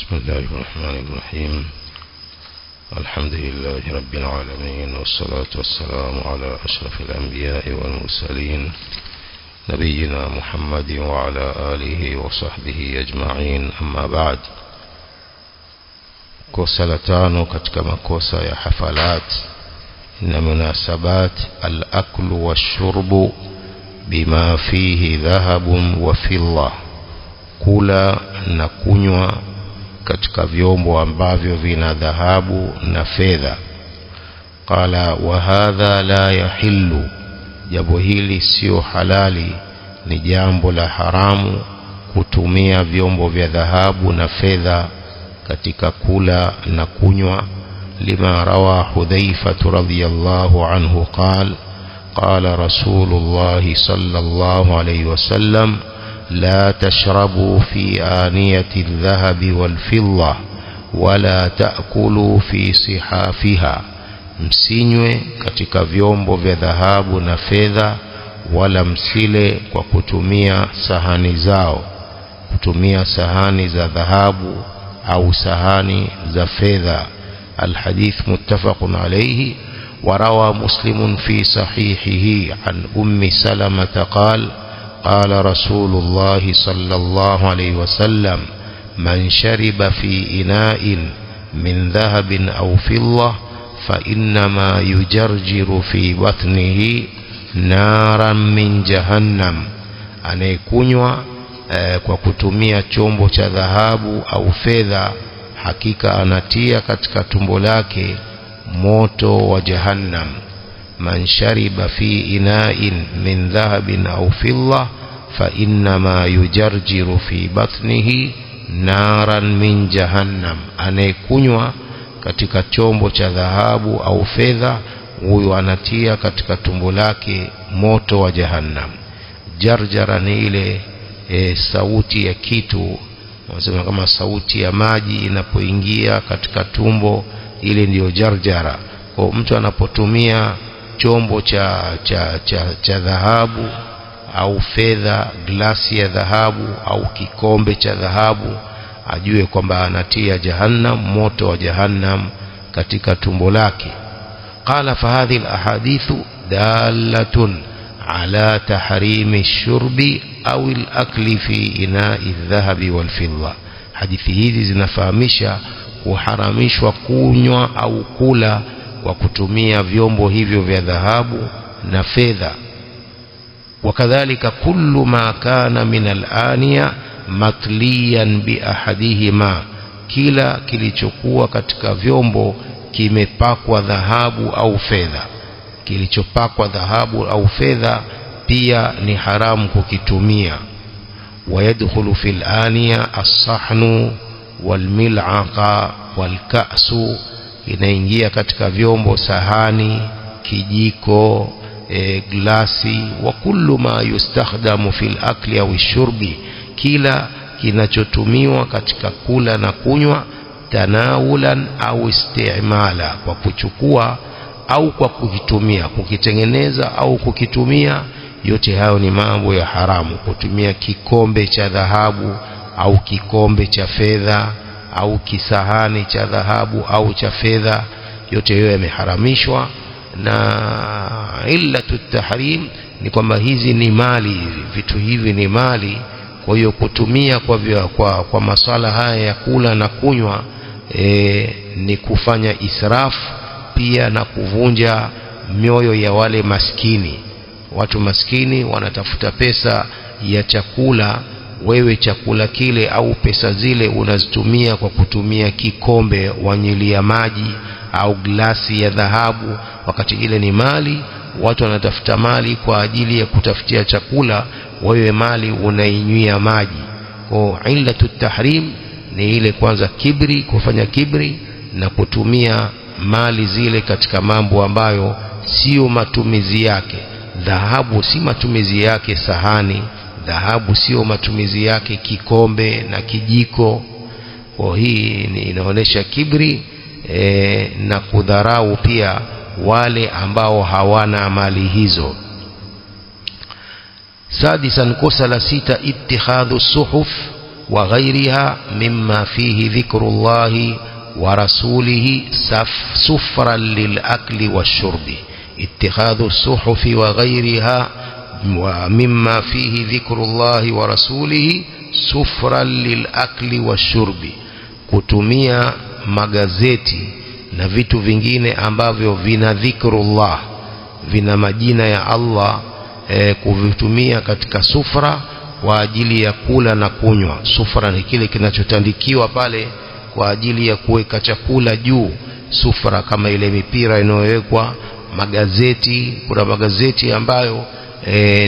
بسم الله الرحمن الرحيم. الحمد لله رب العالمين، والصلاة والسلام على أشرف الأنبياء والمرسلين نبينا محمد وعلى آله وصحبه أجمعين. أما بعد. kosa la tano katika makosa ya hafalat na munasabat al-aklu wash-shurbu bima fihi dhahabun wa fidda, kula na kunywa katika vyombo ambavyo vina dhahabu na fedha. Qala wa hadha la yahillu, jambo hili sio halali, ni jambo la haramu kutumia vyombo vya dhahabu na fedha katika kula na kunywa. Lima rawa Hudhaifa radhiyallahu anhu qala qala Rasulullah sallallahu alayhi wasallam لا تشربوا في آنية الذهب والفضة ولا تأكلوا في صحافها, msinywe katika vyombo vya dhahabu na fedha, wala msile kwa kutumia sahani zao, kutumia sahani za dhahabu au sahani za fedha. Alhadith muttafaqun alayhi. وروى مسلم في صحيحه عن أم سلمة قال قال رسول الله صلى الله عليه وسلم من شرب في إناء من ذهب أو فضة فإنما يجرجر في بطنه نارا من جهنم, anayekunywa kwa kutumia chombo cha dhahabu au fedha, hakika anatia katika tumbo lake moto wa jahannam. من شرب في إناء من ذهب أو فضة فإنما يجرجر في بطنه نارا من جهنم, anayekunywa katika chombo cha dhahabu au fedha, huyo anatia katika tumbo lake moto wa jahannam. Jarjara ni ile sauti ya kitu, wanasema kama sauti ya maji inapoingia katika tumbo, ile ndiyo jarjara. Kwa mtu anapotumia chombo cha dhahabu au fedha, glasi ya dhahabu au kikombe cha dhahabu, ajue kwamba anatia jahannam, moto wa jahannam katika tumbo lake. Qala fahadhi alahadithu dalatun ala tahrimi shurbi au alakli fi ina'i dhahabi wal fidda, hadithi hizi zinafahamisha kuharamishwa kunywa au kula kwa kutumia vyombo hivyo vya dhahabu na fedha. Wakadhalika kullu ma kana min al-aniya matliyan bi ahadihima, kila kilichokuwa katika vyombo kimepakwa dhahabu au fedha, kilichopakwa dhahabu au fedha pia ni haramu kukitumia. Wayadkhulu fil aniya as-sahnu wal mil'aqa wal ka'su, inaingia katika vyombo sahani, kijiko, glasi. Wa kullu ma yustakhdamu fil akli au shurbi, kila kinachotumiwa katika kula na kunywa, tanawulan au istimala, kwa kuchukua au kwa kukitumia, kukitengeneza au kukitumia, yote hayo ni mambo ya haramu. Kutumia kikombe cha dhahabu au kikombe cha fedha au kisahani cha dhahabu au cha fedha, yote hiyo yameharamishwa. Na illatu tahrim ni kwamba hizi ni mali, vitu hivi ni mali. Kwa hiyo kutumia kwa masala haya ya kula na kunywa ni kufanya israfu pia na kuvunja mioyo ya wale maskini. Watu maskini wanatafuta pesa ya chakula, wewe chakula kile au pesa zile unazitumia kwa kutumia kikombe wanyilia maji au glasi ya dhahabu, wakati ile ni mali. Watu wanatafuta mali kwa ajili ya kutafutia chakula, wewe mali unainywia maji. Kwa illatu tahrim ni ile kwanza kibri, kufanya kibri na kutumia mali zile katika mambo ambayo sio matumizi yake. Dhahabu si matumizi yake sahani, dhahabu sio matumizi yake kikombe na kijiko. Kwa hii inaonesha kibri na kudharau pia wale ambao hawana mali hizo. Sadisan, kosa la sita, ittikhadhu suhuf وغيرها مما فيه ذكر الله ورسوله سفرا للأكل والشرب. اتخاذ الصحف وغيرها مما فيه ذكر الله ورسوله سفرا للأكل والشرب. kutumia magazeti na vitu vingine ambavyo vina dhikrullah, vina majina ya Allah, kuvitumia katika sufra kwa ajili ya kula na kunywa. Sufra ni kile kinachotandikiwa pale kwa ajili ya kuweka chakula juu. Sufra kama ile mipira inayowekwa. Magazeti, kuna magazeti ambayo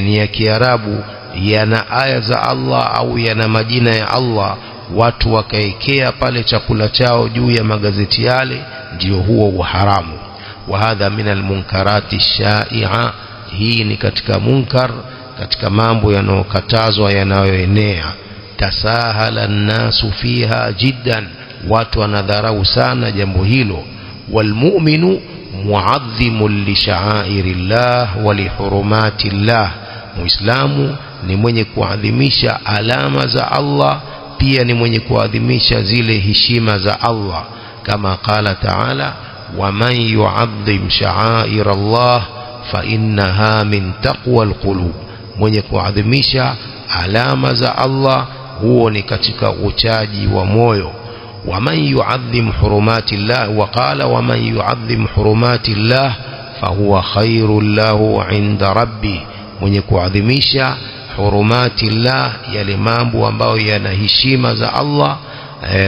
ni ya Kiarabu, yana aya za Allah au yana majina ya Allah, watu wakaekea pale chakula chao juu ya magazeti yale, ndio huo uharamu. Wa hadha min almunkarati shai'a, hii ni katika munkar, katika mambo yanayokatazwa yanayoenea. Tasahala an-nasu fiha jiddan, watu wanadharau sana jambo hilo. Walmu'minu mu'adhimun li sha'airillah wa li hurumatillah, muislamu ni mwenye kuadhimisha alama za Allah, pia ni mwenye kuadhimisha zile heshima za Allah, kama qala ta'ala waman yu'adhim sha'airallah fa innaha min taqwal qulub. Mwenye kuadhimisha alama za Allah, huo ni katika uchaji wa moyo. waman yu'adhim hurumatillah, wa qala waman yu'adhim hurumatillah fahuwa khairul lahu 'inda rabbi. mwenye kuadhimisha hurumatillah, yale mambo ambayo yana heshima za Allah,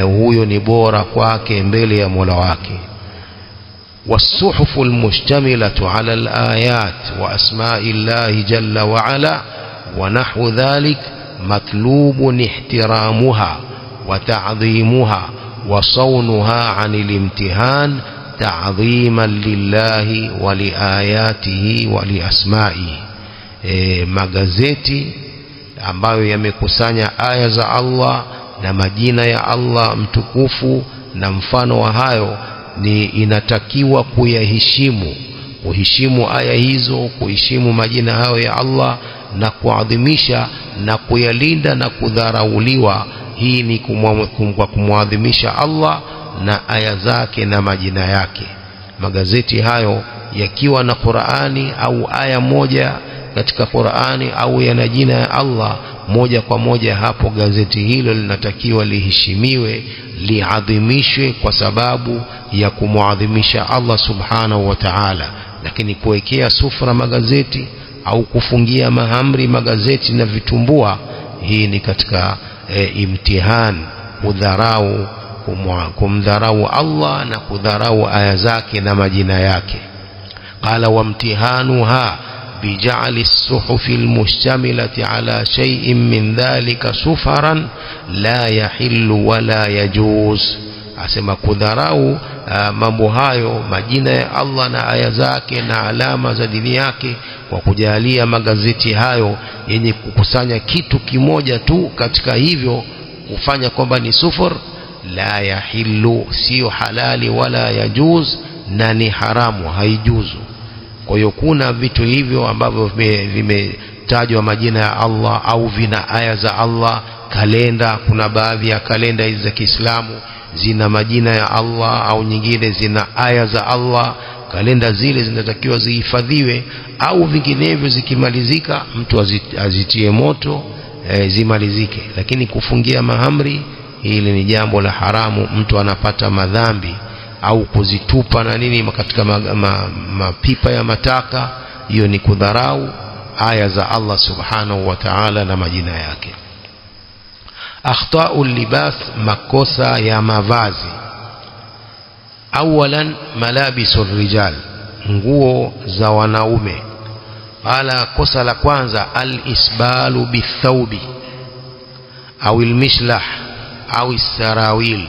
huyo ni bora kwake mbele ya Mola wake. والصحف المشتملة على الآيات وأسماء الله جل وعلا ونحو ذلك مطلوب احترامها وتعظيمها وصونها عن الامتهان تعظيما لله ولآياته ولأسمائه. magazeti ambayo yamekusanya aya za Allah na majina ya Allah mtukufu na mfano wa hayo, ni inatakiwa kuyaheshimu, kuheshimu aya hizo, kuheshimu majina hayo ya Allah na kuadhimisha na kuyalinda na kudharauliwa. Hii ni kwa kumwadhimisha Allah na aya zake na majina yake. Magazeti hayo yakiwa na Qur'ani au aya moja katika Qur'ani au yana jina ya Allah moja kwa moja, hapo gazeti hilo linatakiwa liheshimiwe, liadhimishwe kwa sababu ya kumuadhimisha Allah subhanahu wa ta'ala. Lakini kuwekea sufra magazeti au kufungia mahamri magazeti na vitumbua, hii ni katika imtihan, kudharau, kumdharau Allah na kudharau aya zake na majina yake. Qala wamtihanuha بجعل الصحف المشتملة على شيء من ذلك سفرا لا يحل ولا يجوز. asema kudharau mambo hayo, majina ya Allah na aya zake na alama za dini yake, kwa kujalia magazeti hayo yenye kukusanya kitu kimoja tu katika hivyo, kufanya kwamba ni sufur, la yahillu, sio halali, wala yajuz, na ni haramu, haijuzu. Kwa hiyo kuna vitu hivyo ambavyo vimetajwa majina ya Allah au vina aya za Allah. Kalenda, kuna baadhi ya kalenda hizi za Kiislamu zina majina ya Allah au nyingine zina aya za Allah. Kalenda zile zinatakiwa zihifadhiwe, au vinginevyo zikimalizika mtu azitie moto, zimalizike. Lakini kufungia mahamri, hili ni jambo la haramu, mtu anapata madhambi, au kuzitupa na nini katika mapipa ya mataka, hiyo ni kudharau aya za Allah subhanahu wa ta'ala na majina yake. akhta'ul libas, makosa ya mavazi. awalan malabisur rijal, nguo za wanaume. Ala, kosa la kwanza al-isbalu bithawbi au al-mishlah au as-sarawil.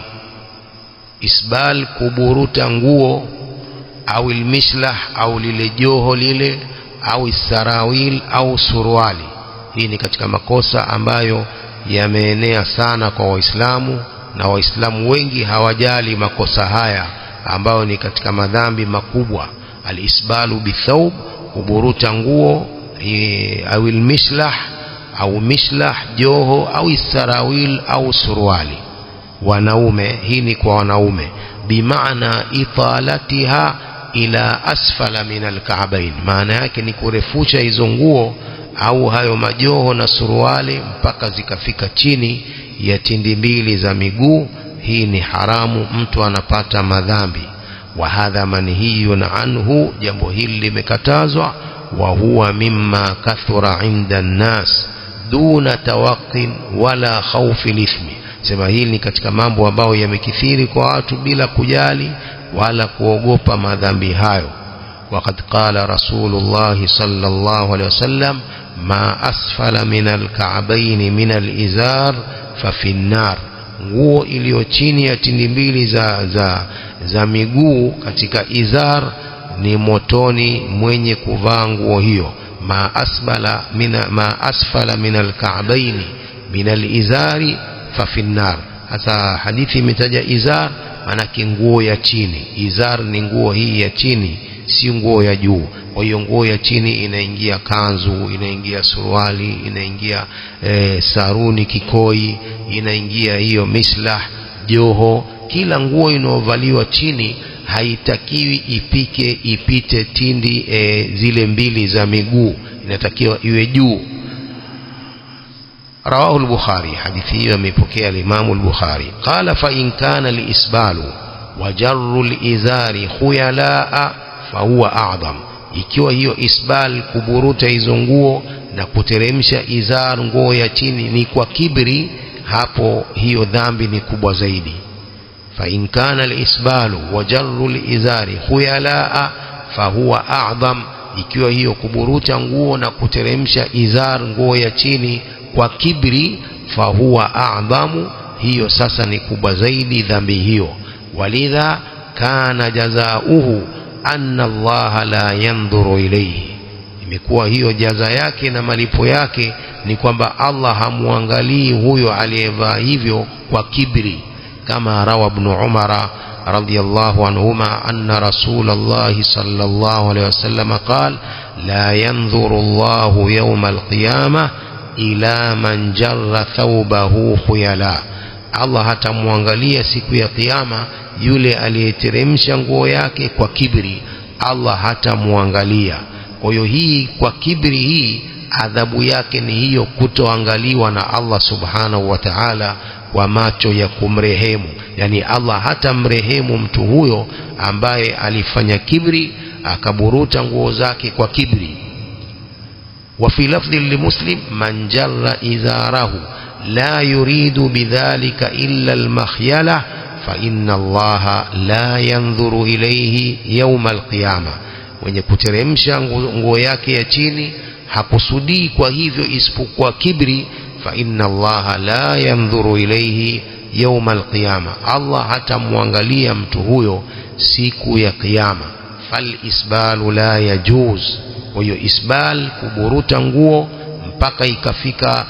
Isbal, kuburuta nguo, au al-mishlah, au lile joho lile, au as-sarawil, au suruali. Hii ni katika makosa ambayo yameenea sana kwa Waislamu, na Waislamu wengi hawajali makosa haya ambayo ni katika madhambi makubwa. Al-isbalu bithawb, kuburuta nguo, au al-mishlah, au mislah joho au isarawil au suruali. Wanaume, hii ni kwa wanaume, bimaana italatiha ila asfala min alka'bain, maana yake ni kurefusha hizo nguo au hayo majoho na suruali mpaka zikafika chini ya tindi mbili za miguu. Hii ni haramu, mtu anapata madhambi. Wa hadha manhiyun anhu, jambo hili limekatazwa. Wa huwa mimma kathura inda an-nas duna tawaqqin wala khawfi lithmi, sema hili ni katika mambo ambayo yamekithiri kwa watu bila kujali wala kuogopa madhambi hayo. Waqad qala Rasulullah sallallahu alaihi wasallam ma asfala min al-ka'bayn min al-izar fa fi an-nar, nguo iliyo chini ya tindi mbili za miguu katika izar ni motoni mwenye kuvaa nguo hiyo. Ma asfala min al-ka'bayn min al-izari fa fi an-nar. Hasa hadithi imetaja izar, maana nguo ya chini. Izar ni nguo hii ya chini, si nguo ya juu. Kwa hiyo nguo ya chini inaingia kanzu, inaingia suruali, inaingia saruni, kikoi, inaingia hiyo mislah, joho. Kila nguo inayovaliwa chini haitakiwi ipite tindi zile mbili za miguu, inatakiwa iwe juu. رواه البخاري، حديثه ميبوكيه الإمام البخاري. قال فإن كان الإسبال وجر الإزار خيلاء فهو أعظم، ikiwa hiyo isbal kuburuta hizo nguo na kuteremsha izar nguo ya chini ni kwa kibri, hapo hiyo dhambi ni kubwa zaidi. Fa in kana al-isbalu wa jarru al-izari khuyalaa fa huwa a'zam, ikiwa hiyo kuburuta nguo na kuteremsha izar nguo ya chini kwa kibri, fa huwa a'zamu, hiyo sasa ni kubwa zaidi dhambi hiyo. Walidha kana jazaohu anna Allah la yanzuru ilayhi, imekuwa hiyo jaza yake na malipo yake ni kwamba Allah hamuangalii huyo aliyevaa hivyo kwa kibri. Kama rawa ibn Umar radiyallahu anhuma anna Rasulullah sallallahu alayhi wasallam qala la yanzuru Allah yawm al-qiyamah ila man jarra thawbahu khuyala, Allah hatamuangalia siku ya kiyama yule aliyeteremsha nguo yake kwa kibri, Allah hatamuangalia. Kwa hiyo hii kwa kibri, hii adhabu yake ni hiyo, kutoangaliwa na Allah subhanahu wa ta'ala kwa macho ya kumrehemu. Yani Allah hatamrehemu mtu huyo ambaye alifanya kibri, akaburuta nguo zake kwa kibri. وفي لفظ لمسلم من جر إزاره لا يريد بذلك إلا المخيلة فإن الله لا ينظر إليه يوم القيامة. wenye kuteremsha nguo yake ya chini hakusudii kwa hivyo isipokuwa kibri, fa inna Allah la yanzuru ilayhi yawm al-qiyama, Allah hatamwangalia mtu huyo siku ya kiyama. Fal isbalu la yajuz, kwa hiyo isbal kuburuta nguo mpaka ikafika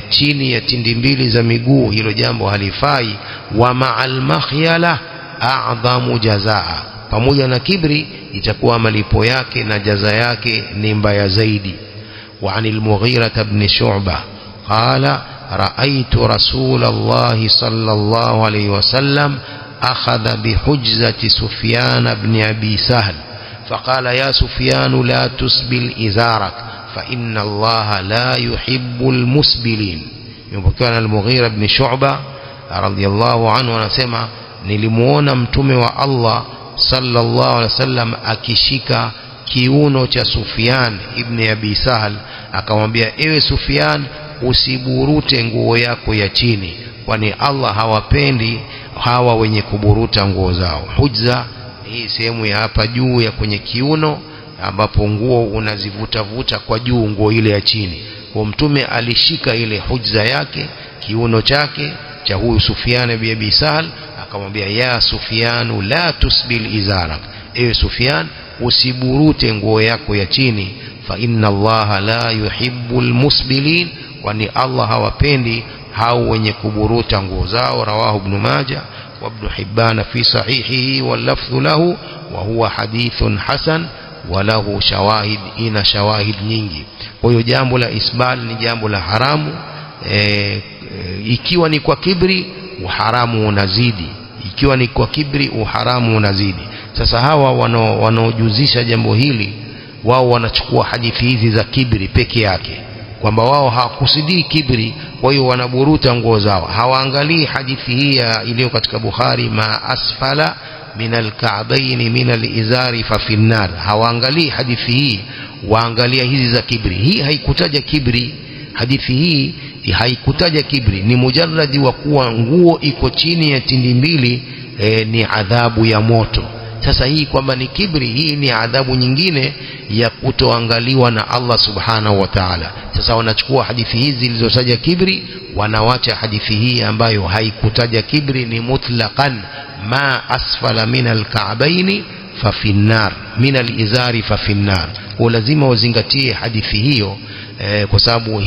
chini ya tindi mbili za miguu, hilo jambo halifai. Wa ma'al makhyala a'dhamu jazaa, pamoja na kibri itakuwa malipo yake na jaza yake ni mbaya zaidi. Wa anil Mughira ibn Shu'bah qala ra'aytu Rasulullah sallallahu alayhi wasallam akhadha bihujzati Sufyan ibn Abi Sahl فقال يا سفيان لا تسبل إزارك فإن الله لا يحب المسبلين. يمكن المغيرة بن شعبة رضي الله عنه anasema nilimuona mtume wa Allah sallallahu alaihi wasallam akishika kiuno cha Sufyan ibn Abi Sahl, akamwambia ewe Sufyan, usiburute nguo yako ya chini, kwani Allah hawapendi hawa wenye kuburuta nguo zao. Hujza hii sehemu ya hapa juu ya kwenye kiuno, ambapo nguo unazivuta kwa juu, nguo ile ya chini. Kwa mtume alishika ile hujza yake, kiuno chake cha huyu Sufyan ibn Abi Sahl, akamwambia ya Sufyan la tusbil izarak, ewe Sufyan, usiburute nguo yako ya chini, fa inna Allah la yuhibbul musbilin, kwani Allah hawapendi hao wenye kuburuta nguo zao. Rawahu Ibn Majah وابن حبان في صحيحه واللفظ له وهو حديث حسن walahu shawahid, ina shawahid nyingi. Kwa hiyo jambo la isbal ni jambo la haramu. Ikiwa ni kwa kibri, uharamu unazidi. Ikiwa ni kwa kibri, uharamu unazidi. Sasa hawa wanaojuzisha jambo hili, wao wanachukua hadithi hizi za kibri peke yake, kwamba wao hawakusudii kibri, kwa hiyo wanaburuta nguo zao. Hawaangalii hadithi hii iliyo katika Bukhari, ma asfala min alka'bayn min alizari fa fi an-nar. Hawaangalii hadithi hii, waangalia hizi za kibri. Hii haikutaja kibri, hadithi hii haikutaja kibri, ni mujarradi wa kuwa nguo iko chini ya tindi mbili ni adhabu ya moto. Sasa hii kwamba ni kibri, hii ni adhabu nyingine ya kutoangaliwa na Allah subhanahu wa ta'ala. Sasa wanachukua hadithi hizi zilizotaja kibri, wanawacha hadithi hii ambayo haikutaja kibri, ni mutlaqan ma asfala min alka'bayn fa fi an-nar, min alizari fa fi an-nar. Kwa lazima wazingatie hadithi hiyo, kwa sababu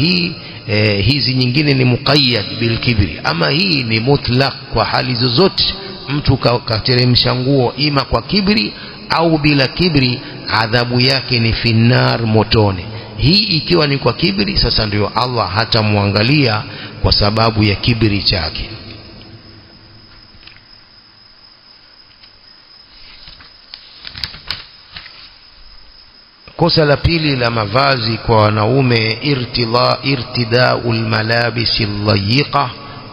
hizi nyingine ni muqayyad bil kibri, ama hii ni mutlaq kwa hali zozote. Mtu kateremsha nguo ima kwa kibri au bila kibri, adhabu yake ni finnar, motoni. Hii ikiwa ni kwa kibri, sasa ndio Allah hatamwangalia kwa sababu ya kibri chake. Kosa la pili la mavazi kwa wanaume, irtidaul malabisi al-layiqa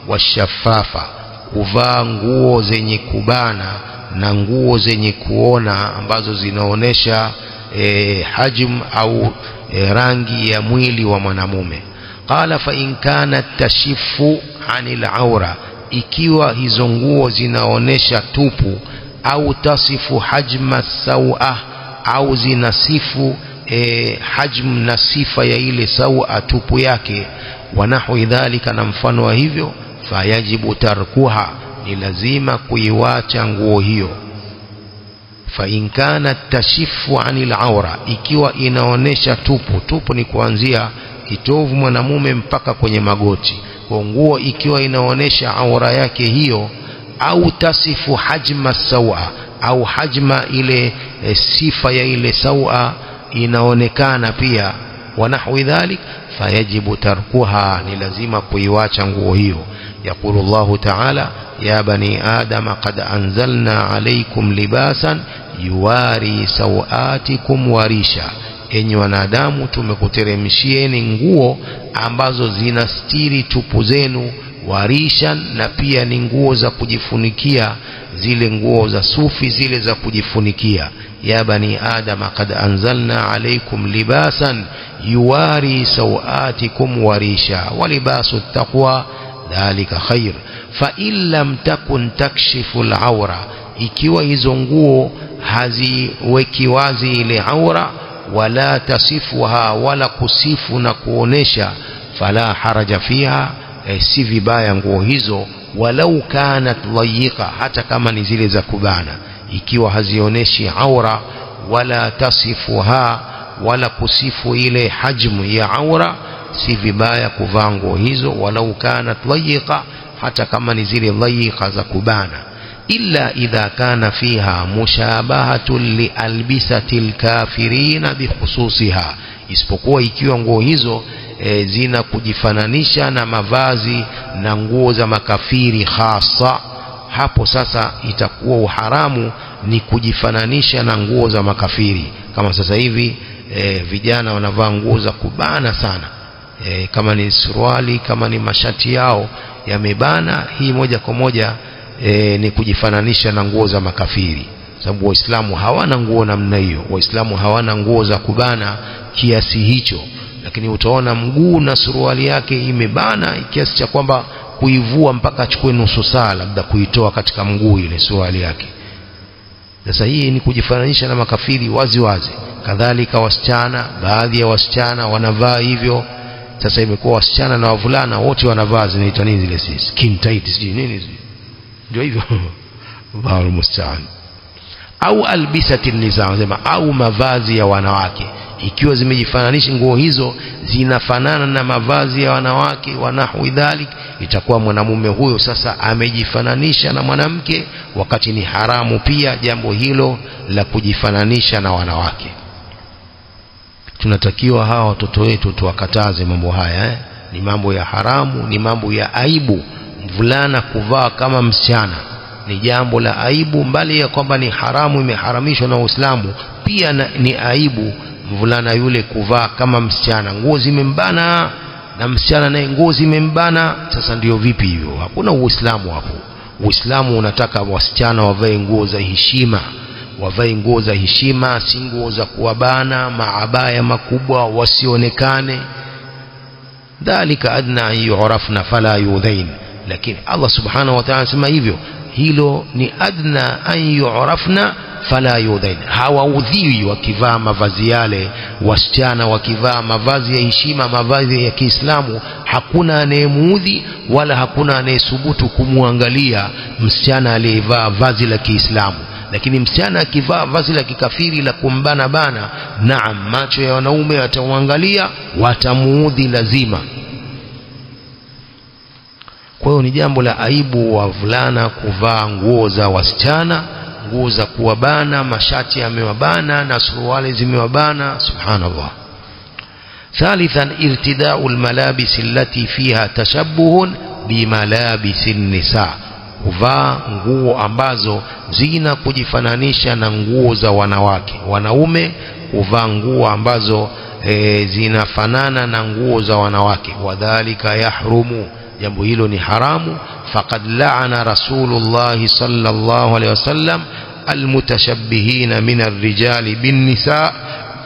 wash-shaffafa, kuvaa nguo zenye kubana na nguo zenye kuona ambazo zinaonesha hajm au rangi ya mwili wa mwanamume. Qala fa in kanat tashifu anil aura, ikiwa hizo nguo zinaonesha tupu, au tasifu hajma sawa, au zinasifu hajm na sifa ya ile sawa tupu yake, wa nahwi dhalika, na mfano wa hivyo, fayajibu tarkuha, ni lazima kuiwacha nguo hiyo. Fa in kanat tashifu anil aura, ikiwa inaonesha tupu, tupu ni kuanzia kitovu mwanamume mpaka kwenye magoti, kwa nguo ikiwa inaonesha aura yake hiyo, au tasifu hajma sawa, au hajma ile sifa ya ile sawa inaonekana pia, wa nahwi dhalik, fayajibu tarkuha, ni lazima kuiwacha nguo hiyo. يقول الله تعالى يا بني آدم قد أنزلنا عليكم لباسا يواري سوآتكم وريشا, enyi wanadamu tumekuteremshieni nguo ambazo zinastiri tupu zenu, warishan, na pia ni nguo za kujifunikia, zile nguo za sufi zile za kujifunikia. ya bani adama qad anzalna alaykum libasan yuwari sawatikum warisha wa libasu taqwa dhalika khair. Fa in lam takun takshifu al-awra, ikiwa hizo nguo haziweki wazi ile aura, wala tasifuha, wala kusifu na kuonesha, fala haraja fiha, si vibaya nguo hizo, walau kanat layiqa, hata kama ni zile za kubana. Ikiwa hazioneshi aura wala tasifuha, wala kusifu ile hajmu ya aura, si vibaya kuvaa nguo hizo, walau kanat layiqa, hata kama ni zile layiqa za kubana. Illa idha kana fiha mushabahatu li albisati alkafirina bikhususiha, isipokuwa ikiwa nguo hizo zina kujifananisha na mavazi na nguo za makafiri hasa, hapo sasa itakuwa uharamu ni kujifananisha na nguo za makafiri. Kama sasa hivi vijana wanavaa nguo za kubana sana, kama ni suruali, kama ni mashati yao yamebana, hii moja kwa moja ni kujifananisha na nguo za makafiri, sababu waislamu hawana nguo namna hiyo. Waislamu hawana nguo za kubana kiasi hicho, lakini utaona mguu na suruali yake imebana kiasi cha kwamba kuivua mpaka achukue nusu saa labda kuitoa katika mguu ile suruali yake. Sasa hii ni kujifananisha na makafiri wazi wazi. Kadhalika wasichana, baadhi ya wasichana wanavaa hivyo. Sasa imekuwa wasichana na wavulana wote wanavaa zinaitwa nini zile, skin tight sijui nini, ndio hivyo Allahu musta'an. Au albisati nisa, wanasema au mavazi ya wanawake, ikiwa zimejifananisha nguo hizo zinafanana na mavazi ya wanawake, wanahu dhalik, itakuwa mwanamume huyo sasa amejifananisha na mwanamke, wakati ni haramu pia jambo hilo la kujifananisha na wanawake. tunatakiwa hawa watoto wetu tuwakataze mambo haya. Ni mambo ya haramu, ni mambo ya aibu. Mvulana kuvaa kama msichana ni jambo la aibu, mbali ya kwamba ni haramu, imeharamishwa na Uislamu, pia ni aibu mvulana yule kuvaa kama msichana, nguo zimembana, na msichana naye nguo zimembana. Sasa ndio vipi hivyo? Hakuna Uislamu hapo. Uislamu unataka wasichana wavae nguo za heshima, wavae nguo za heshima, si nguo za kuwabana, maabaya makubwa, wasionekane. Dhalika adna an yu'rafna fala yudhain. Lakini Allah subhanahu wa ta'ala anasema hivyo, hilo ni adna an yu'rafna fala yudhain. Hawaudhiwi wakivaa mavazi yale. Wasichana wakivaa mavazi ya heshima, mavazi ya Kiislamu, hakuna anayemuudhi wala hakuna anayesubutu kumwangalia msichana aliyevaa vazi la Kiislamu. Lakini msichana akivaa vazi la kikafiri la kumbana bana, naam, macho ya wanaume watamwangalia, watamuudhi lazima. Kwa hiyo ni jambo la aibu wavulana kuvaa nguo za wasichana, nguo za kuwabana, mashati yamewabana na suruali zimewabana. Subhanallah. ثالثا ارتداء الملابس التي فيها تشبه بملابس النساء. kuvaa nguo ambazo zina kujifananisha na nguo za wanawake. Wanaume kuvaa nguo ambazo zinafanana na nguo za wanawake. Wadhalika yahrumu, jambo hilo ni haramu. Faqad la'ana Rasulullah sallallahu alaihi wasallam almutashabbihina min ar-rijali bin-nisa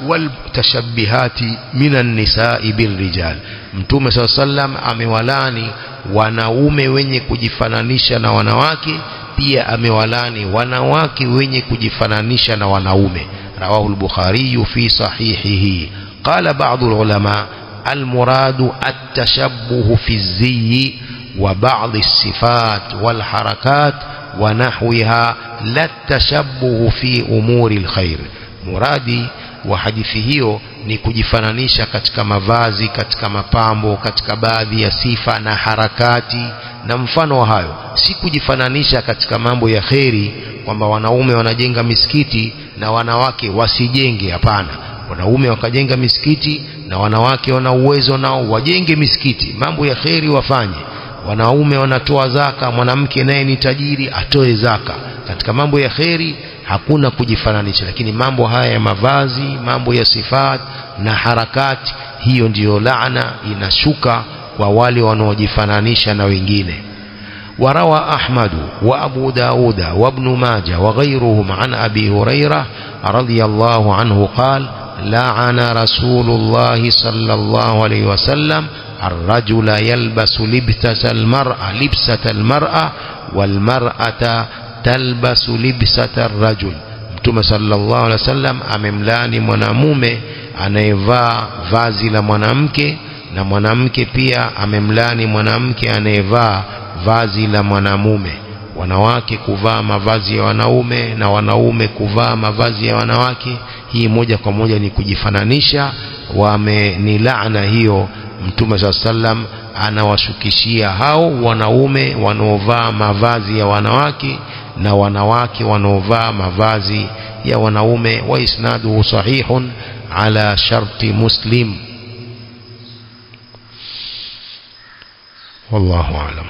walmutashabbihati min an-nisa'i bil-rijal. Mtume sallallahu alaihi wasallam amewalani wanaume wenye kujifananisha na wanawake, pia amewalani wanawake wenye kujifananisha na wanaume. Rawahu al-Bukhari fi sahihihi. Qala ba'd al-ulama المراد التشبه في الزي وبعض الصفات والحركات ونحوها لا التشبه في أمور الخير. مرادي وحديث hiyo ni kujifananisha katika mavazi, katika mapambo, katika baadhi ya sifa na harakati na mfano wa hayo. Si kujifananisha katika mambo ya kheri, kwamba wanaume wanajenga misikiti na wanawake wasijenge. Hapana, wanaume wakajenga misikiti na wanawake wana uwezo nao wajenge misikiti, mambo ya kheri wafanye. Wanaume wanatoa zaka, mwanamke naye ni tajiri atoe zaka. Katika mambo ya kheri hakuna kujifananisha. Lakini mambo haya ya mavazi, mambo ya sifat na harakati, hiyo ndiyo laana inashuka kwa wale wanaojifananisha na wengine. وروى أحمد وأبو داود وابن ماجه وغيرهم عن أبي هريرة رضي الله عنه قال: لعن رسول الله صلى الله عليه وسلم الرجل يلبس لبسة المرأة والمرأة تلبس لبسة الرجل. Mtume sallallahu alaihi wasallam amemlani mwanamume anayevaa vazi la mwanamke, na mwanamke pia amemlani mwanamke anayevaa vazi la mwanamume. Wanawake kuvaa mavazi ya wanaume na wanaume kuvaa mavazi ya wanawake, hii moja kwa moja ni kujifananisha. Ni laana hiyo. Mtume sallallahu alaihi wasallam anawashukishia hao wanaume wanaovaa mavazi ya wanawake na wanawake wanaovaa mavazi ya wanaume. Wa isnaduhu sahihun ala sharti Muslim. Wallahu a'lam.